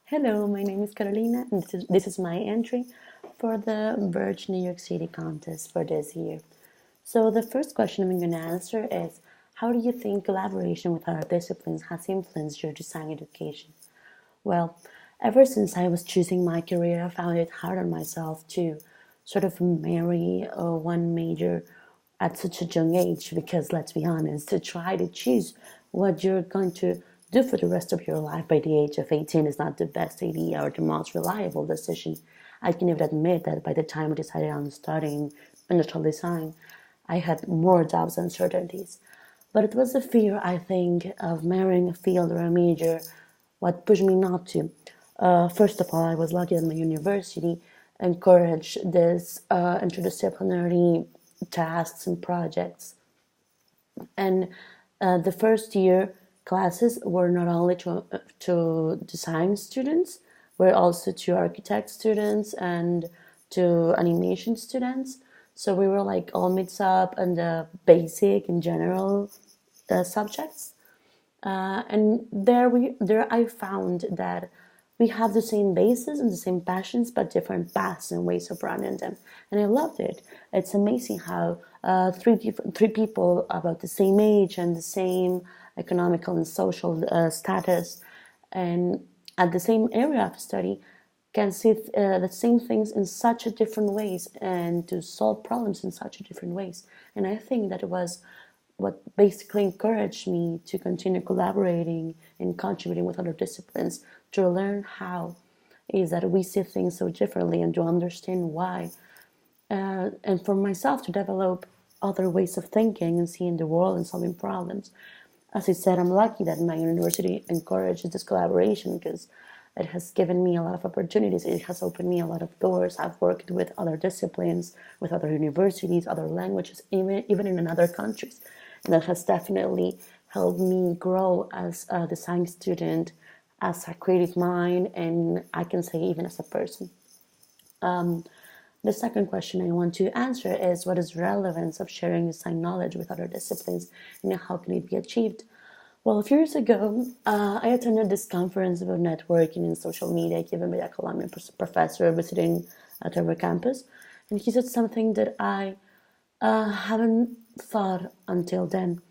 Hello, my name is Carolina, and this is my entry for the Verge New York contest for this year. So, the first question I'm going to answer is, how do you think collaboration with other disciplines has influenced your design education? Well, ever since I was choosing my career, I found it hard on myself to sort of marry one major at such a young age because, let's be honest, to try to choose what you're going to do for the rest of your life by the age of 18 is not the best idea or the most reliable decision. I can even admit that by the time I decided on studying industrial design, I had more doubts and uncertainties. But it was the fear, I think, of marrying a field or a major what pushed me not to. First of all, I was lucky that my university encouraged this interdisciplinary tasks and projects. And the first year classes were not only to design students, were also to architect students and to animation students. So we were like all mixed up in the basic and general subjects. And there I found that we have the same bases and the same passions, but different paths and ways of running them. And I loved it. It's amazing how three people about the same age and the same economical and social status, and at the same area of study, can see the same things in such a different ways and to solve problems in such a different ways. And I think that it was what basically encouraged me to continue collaborating and contributing with other disciplines to learn how is that we see things so differently and to understand why. And for myself to develop other ways of thinking and seeing the world and solving problems. As I said, I'm lucky that my university encourages this collaboration because it has given me a lot of opportunities. It has opened me a lot of doors. I've worked with other disciplines, with other universities, other languages, even in other countries. And that has definitely helped me grow as a design student, as a creative mind, and I can say even as a person. The second question I want to answer is, what is the relevance of sharing design knowledge with other disciplines and how can it be achieved? Well, a few years ago, I attended this conference about networking and social media given by a Colombian professor visiting at our campus, and he said something that I haven't thought until then.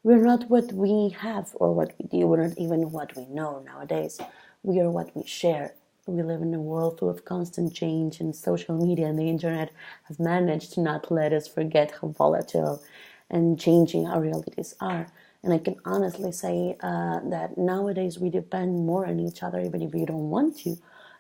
We're not what we have or what we do, we're not even what we know nowadays. We are what we share. We live in a world full of constant change, and social media and the internet have managed to not let us forget how volatile and changing our realities are. And I can honestly say that nowadays we depend more on each other, even if we don't want to.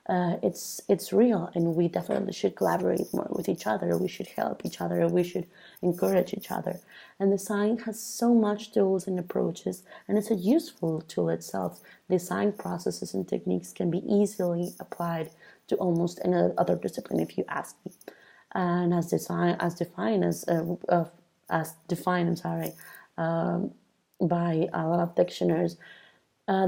It's real, and we definitely should collaborate more with each other. We should help each other. We should encourage each other. And design has so much tools and approaches, and it's a useful tool itself. Design processes and techniques can be easily applied to almost any other discipline, if you ask me. And as defined, I'm sorry, by a lot of dictionaries,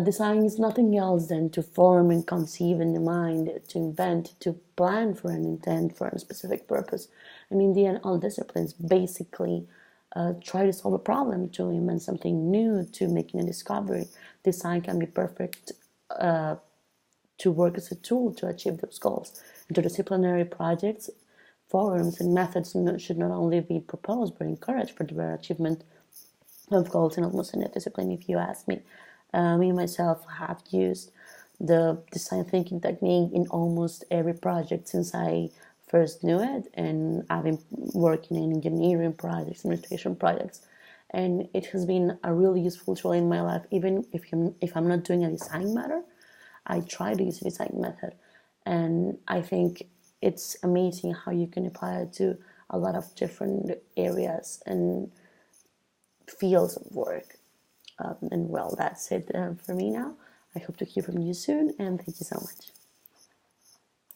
design is nothing else than to form and conceive in the mind, to invent, to plan for an intent, for a specific purpose. And in the end, all disciplines basically try to solve a problem, to invent something new, to making a discovery. Design can be perfect to work as a tool to achieve those goals. Interdisciplinary projects, forums, and methods should not only be proposed but encouraged for the achievement of goals in almost any discipline, if you ask me. Me myself have used the design thinking technique in almost every project since I first knew it, and I've been working in engineering projects, administration projects, and it has been a really useful tool in my life. Even if I'm not doing a design matter, I try to use a design method, and I think it's amazing how you can apply it to a lot of different areas and fields of work. And well, that's it for me now. I hope to hear from you soon, and thank you so much.